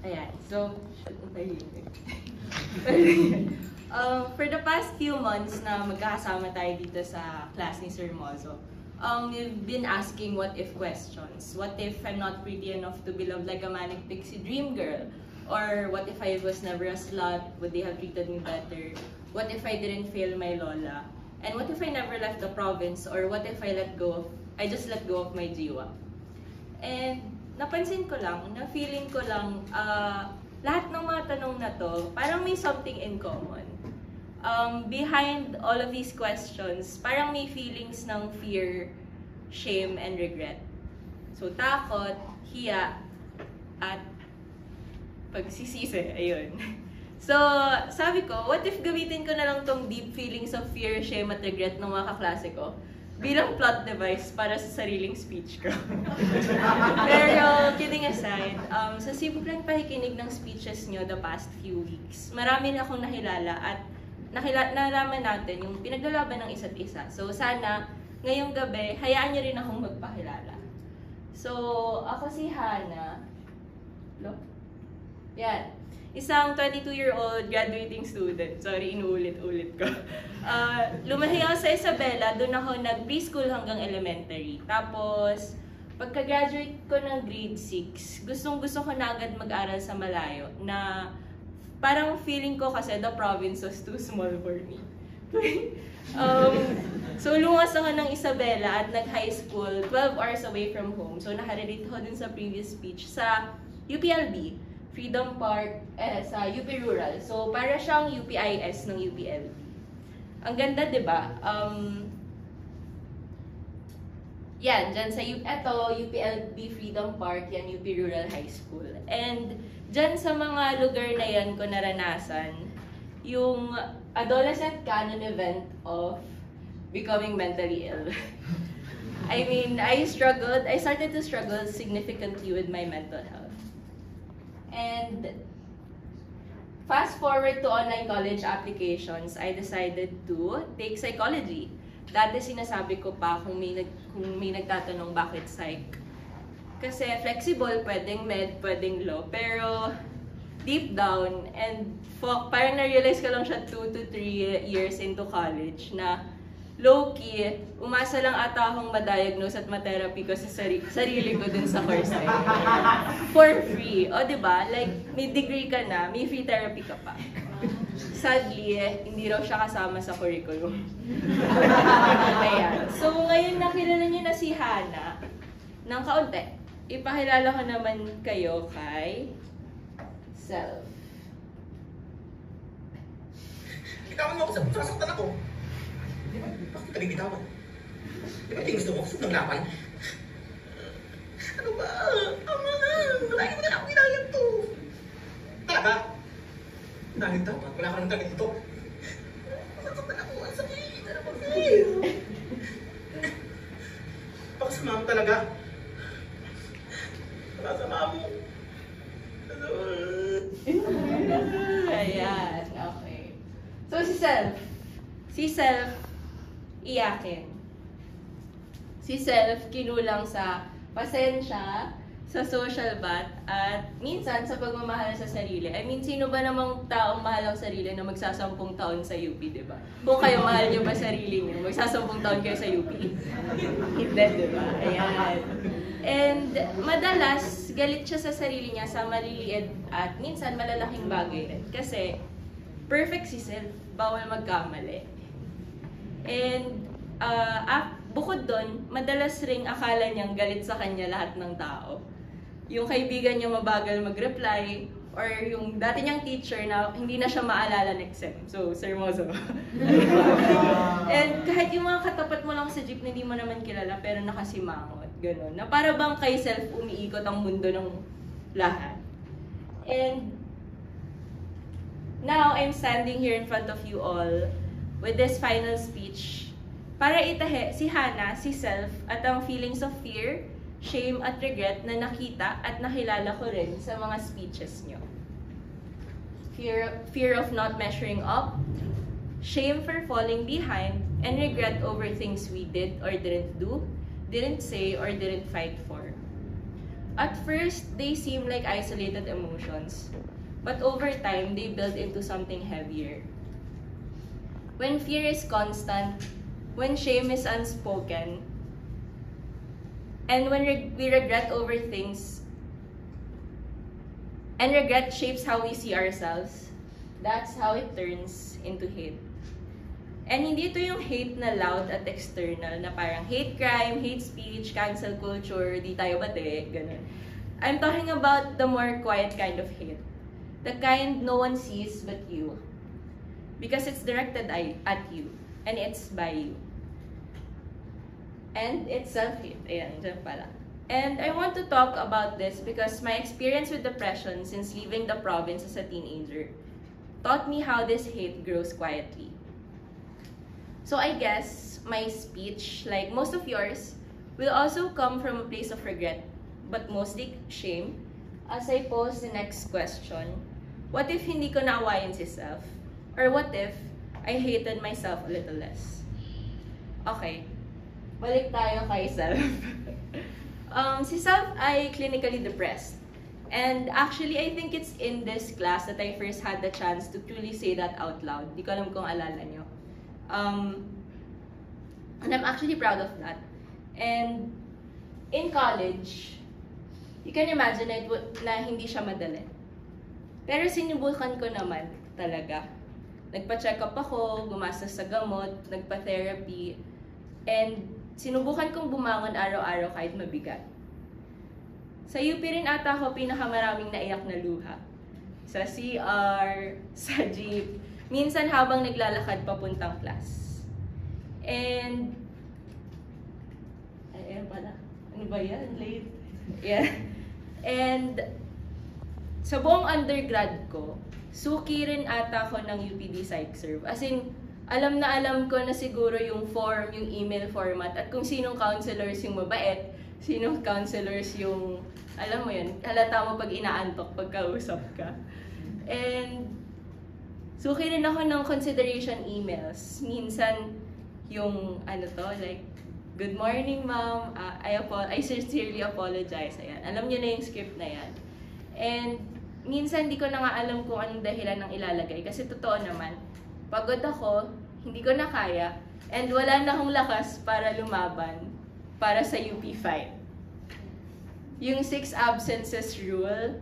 Ayan, so, for the past few months na magkakasama tayo dito sa class ni Sir Mozo, we've been asking what if questions. What if I'm not pretty enough to be loved like a manic pixie dream girl? Or what if I was never a slut? Would they have treated me better? What if I didn't fail my lola? And what if I never left the province? Or what if I just let go of my jiwa? And napansin ko lang, na feeling ko lang, lahat ng mga tanong na to, parang may something in common. Behind all of these questions, parang may feelings ng fear, shame, and regret. So, takot, hiya, at pagsisisi, ayun. So, sabi ko, what if gamitin ko na lang tong deep feelings of fear, shame, at regret ng mga kaklase ko bilang plot device para sa sariling speech ko. Pero, kidding aside, sa simpleng pakikinig ng speeches nyo the past few weeks, marami na akong nakilala at nalaman natin yung pinaglalaban ng isa't isa. So, sana, ngayong gabi, hayaan nyo rin akong magpakilala. So, ako si Hana. Look. Yan. Isang 22-year-old graduating student. Sorry, inuulit-ulit ko. Lumahi ako sa Isabela, doon ako nag-preschool hanggang elementary. Tapos, pagka-graduate ko ng grade 6, gustong-gusto ko na agad mag-aral sa malayo na parang feeling ko kasi the province was too small for me. So, lumas ako ng Isabela at nag-high school 12 hours away from home. So, nakarelate ko din sa previous speech sa UPLB. Freedom Park sa UP Rural. So, para siyang UPIS ng UPLB. Ang ganda, di ba? Yan, dyan sa UPLB Freedom Park, yan UP Rural High School. And dyan sa mga lugar na yan ko naranasan, yung adolescent canon event of becoming mentally ill. I mean, I started to struggle significantly with my mental health. And fast forward to online college applications, I decided to take psychology. Dati sinasabi ko pa kung may nagtatanong bakit psych. Kasi flexible, pwedeng med, pwedeng law. Pero deep down, and parang na-realize ko lang siya 2 to 3 years into college na low-key, umasa lang ata akong ma-diagnose at ma-therapy ko sa sarili ko dun sa course na yun. For free. O, diba? Like, may degree ka na, may free therapy ka pa. Sadly, hindi raw siya kasama sa curriculum. Ayan. So, ngayon nakilala niyo na si Hana ng kaunti. Ipakilala ko naman kayo kay Self. Bitawan mo ako sa sasaktan ako. Di ba? Bakit ka bibitawan? Di ba gusto mo? Gusto ng lapay? Ano ba? Ama na! Malayo mo na ako ginayang to! Talaga? Dahil dapat wala ka ng target ito. Masasaktan ako. Ang sakit! Ano ba? Baka sama mo talaga. Baka sama mo. Ayan, okay. So, si Self, iyakin. Si Self, kinulang sa pasensya, sa social bat, at minsan sa pagmamahal sa sarili. I mean, sino ba namang taong mahal ang sarili na magsasampung taon sa UP, di ba? Kung kayo mahal niyo ba sarili niyo, magsasampung taon kayo sa UP? Hindi, di ba? Ayan. And madalas, galit siya sa sarili niya sa maliliit at minsan malalaking bagay rin. Kasi, perfect si Self, bawal magkamali. And bukod doon, madalas ring akala niyang galit sa kanya lahat ng tao. Yung kaibigan niya mabagal mag-reply, or yung dati niyang teacher na hindi na siya maalala next sem. So, Sir Mozo. And kahit yung mga katapat mo lang sa jeep na hindi mo naman kilala, pero nakasimangot. Ganun. Na para bang kay Self umiikot ang mundo ng lahat. And now, I'm standing here in front of you all with this final speech para itahe si Hana, si Self, at ang feelings of fear, shame, at regret na nakita at nakilala ko rin sa mga speeches nyo. Fear of not measuring up, shame for falling behind, and regret over things we did or didn't do, didn't say, or didn't fight for. At first, they seem like isolated emotions, but over time, they build into something heavier. When fear is constant, when shame is unspoken, and when we regret over things, and regret shapes how we see ourselves, that's how it turns into hate. And hindi ito yung hate na loud at external, na parang hate crime, hate speech, cancel culture, di tayo bate, ganun. I'm talking about the more quiet kind of hate. The kind no one sees but you. Because it's directed at you. And it's by you. And it's self-hate. Ayan, dyan pala. And I want to talk about this because my experience with depression since leaving the province as a teenager taught me how this hate grows quietly. So I guess my speech, like most of yours, will also come from a place of regret, but mostly shame, as I pose the next question. What if hindi ko naawayan si self? Or what if I hated myself a little less? Okay, balik tayo kay self. Si self ay clinically depressed. And actually, I think it's in this class that I first had the chance to truly say that out loud. Di ko alam kung alala nyo. And I'm actually proud of that. And in college, you can imagine it na hindi siya madali. Pero sinubukan ko naman talaga. Nagpa-check up ako, gumastos sa gamot, nagpa-therapy, and sinubukan kong bumangon araw-araw kahit mabigat. Sa UP rin ata ako pinakamaraming naiyak na luha. Sa CR, sa jeep, minsan habang naglalakad papuntang class. And, ayun pala, ano ba yan? Late. Yeah. And, sa buong undergrad ko, suki rin ata ako ng UPD PsychServe. As in, alam na alam ko na siguro yung form, yung email format, at kung sinong counselors yung mabait, sinong counselors yung, alam mo yun, halata mo pag inaantok, pagkausap ka. And, suki rin ako ng consideration emails. Minsan, yung, like, good morning, ma'am. I sincerely apologize. Ayan. Alam niyo na yung script na yan. And, minsan, di ko na nga alam kung anong dahilan ng ilalagay. Kasi totoo naman, pagod ako, hindi ko na kaya, and wala na akong lakas para lumaban para sa UP fight. Yung 6 absences rule,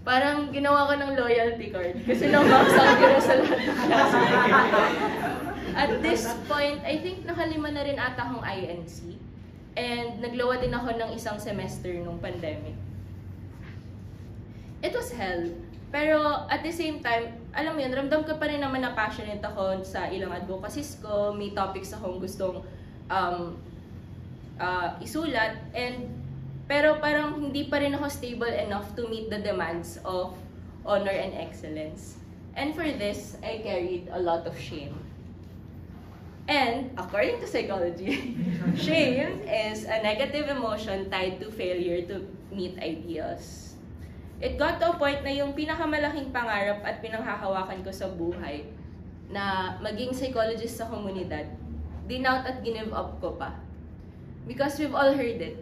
parang ginawa ko ng loyalty card. Kasi nabaksak ko na sa lahat ng klase. At this point, I think nakalima na rin ata akong INC. And naglawa din ako ng isang semester nung pandemic. It was hell. Pero at the same time, alam mo yun, ramdam ko pa rin naman na passionate ako sa ilang advocacies ko. May topics akong gustong isulat. Pero parang hindi pa rin ako stable enough to meet the demands of honor and excellence. And for this, I carried a lot of shame. And according to psychology, shame is a negative emotion tied to failure to meet ideals. It got to a point na yung pinakamalaking pangarap at pinanghahawakan ko sa buhay na maging psychologist sa komunidad, dinout at give up ko pa. Because we've all heard it.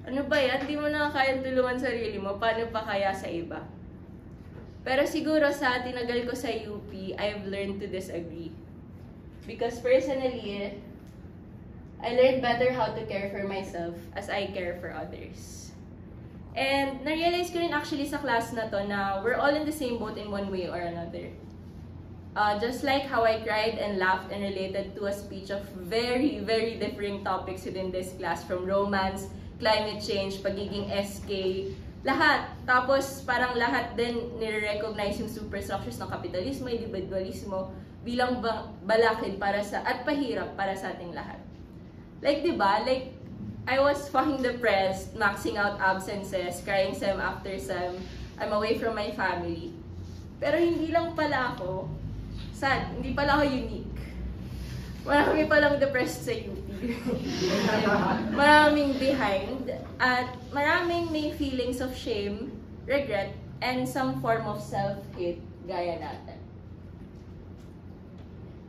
Ano ba yan? Di mo na kayang tulungan sarili mo. Paano pa kaya sa iba? Pero siguro sa tinagal ko sa UP, I've learned to disagree. Because personally, I learned better how to care for myself as I care for others. And na-realize ko rin actually sa class na to na we're all in the same boat in one way or another. Just like how I cried and laughed and related to a speech of very, very differing topics within this class, from romance, climate change, pagiging SK, lahat. Tapos parang lahat din nire-recognize yung superstructures ng kapitalismo, individualismo, bilang balakid para sa, at pahirap para sa ating lahat. Like, diba? Like, I was fucking depressed, maxing out absences, crying sem after sem, I'm away from my family. Pero hindi lang pala ako sad, hindi pala ako unique. Marami palang depressed sa UP. Maraming behind, at maraming may feelings of shame, regret, and some form of self-hate gaya natin.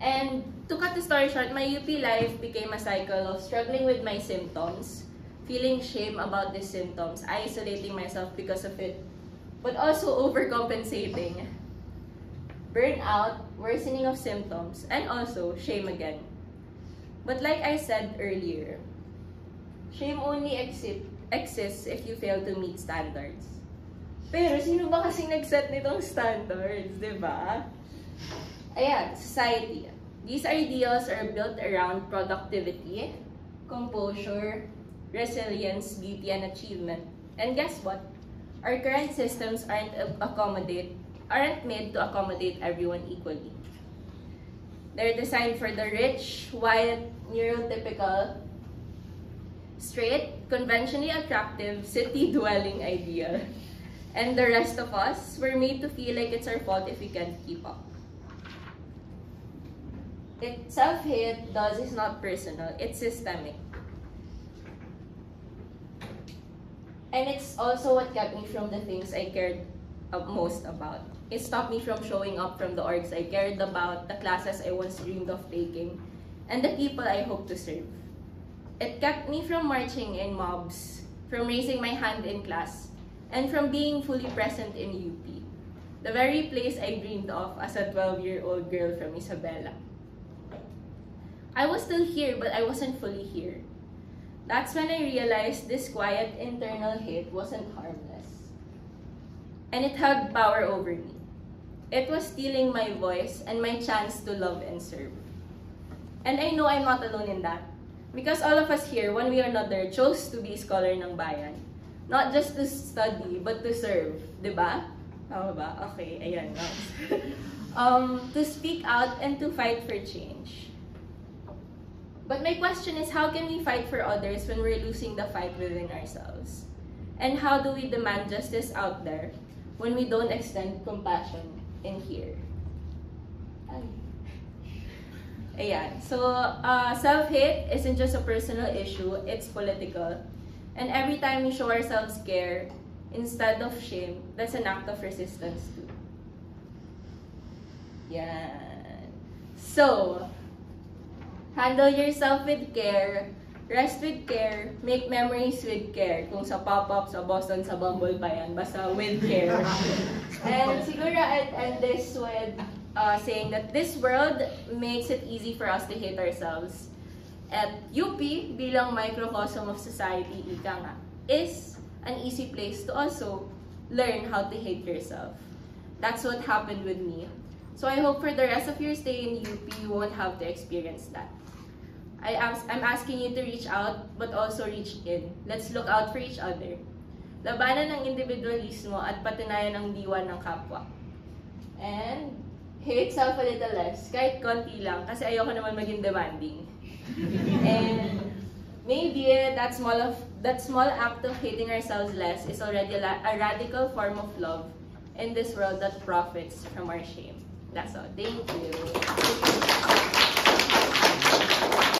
And to cut the story short, my UP life became a cycle of struggling with my symptoms, feeling shame about these symptoms, isolating myself because of it, but also overcompensating, burnout, worsening of symptoms, and also shame again. But like I said earlier, shame only exists if you fail to meet standards. Pero sino ba kasing nag-set nitong standards, di ba? Ayan, society. These ideals are built around productivity, composure, resilience, beauty, and achievement. And guess what? Our current systems aren't made to accommodate everyone equally. They're designed for the rich, white, neurotypical, straight, conventionally attractive, city-dwelling ideal. And the rest of us were made to feel like it's our fault if we can't keep up. Self-hate is not personal, it's systemic. And it's also what kept me from the things I cared most about. It stopped me from showing up from the orgs I cared about, the classes I once dreamed of taking, and the people I hope to serve. It kept me from marching in mobs, from raising my hand in class, and from being fully present in UP, the very place I dreamed of as a 12-year-old girl from Isabela. I was still here, but I wasn't fully here. That's when I realized this quiet internal hate wasn't harmless. And it held power over me. It was stealing my voice and my chance to love and serve. And I know I'm not alone in that. Because all of us here, one way or another, chose to be scholar ng bayan. Not just to study, but to serve. Diba? Tama ba? Okay, ayan. To speak out and to fight for change. But my question is, how can we fight for others when we're losing the fight within ourselves? And how do we demand justice out there when we don't extend compassion in here? Ayan. So, self-hate isn't just a personal issue, it's political. And every time we show ourselves care, instead of shame, that's an act of resistance too. Yan. So, handle yourself with care, rest with care, make memories with care. Kung sa pop-up, sa Boston, sa Bumble pa yan, basta with care. And siguro I'd end this with saying that this world makes it easy for us to hate ourselves. At UP, bilang microcosm of society, ika nga, is an easy place to also learn how to hate yourself. That's what happened with me. So I hope for the rest of your stay in UP, you won't have to experience that. I'm asking you to reach out, but also reach in. Let's look out for each other. Labanan ng individualismo at patunayan ang diwa ng kapwa. And hate self a little less, kahit konti lang, kasi ayoko naman maging demanding. And maybe that small act of hating ourselves less is already a radical form of love in this world that profits from our shame. That's all. Thank you.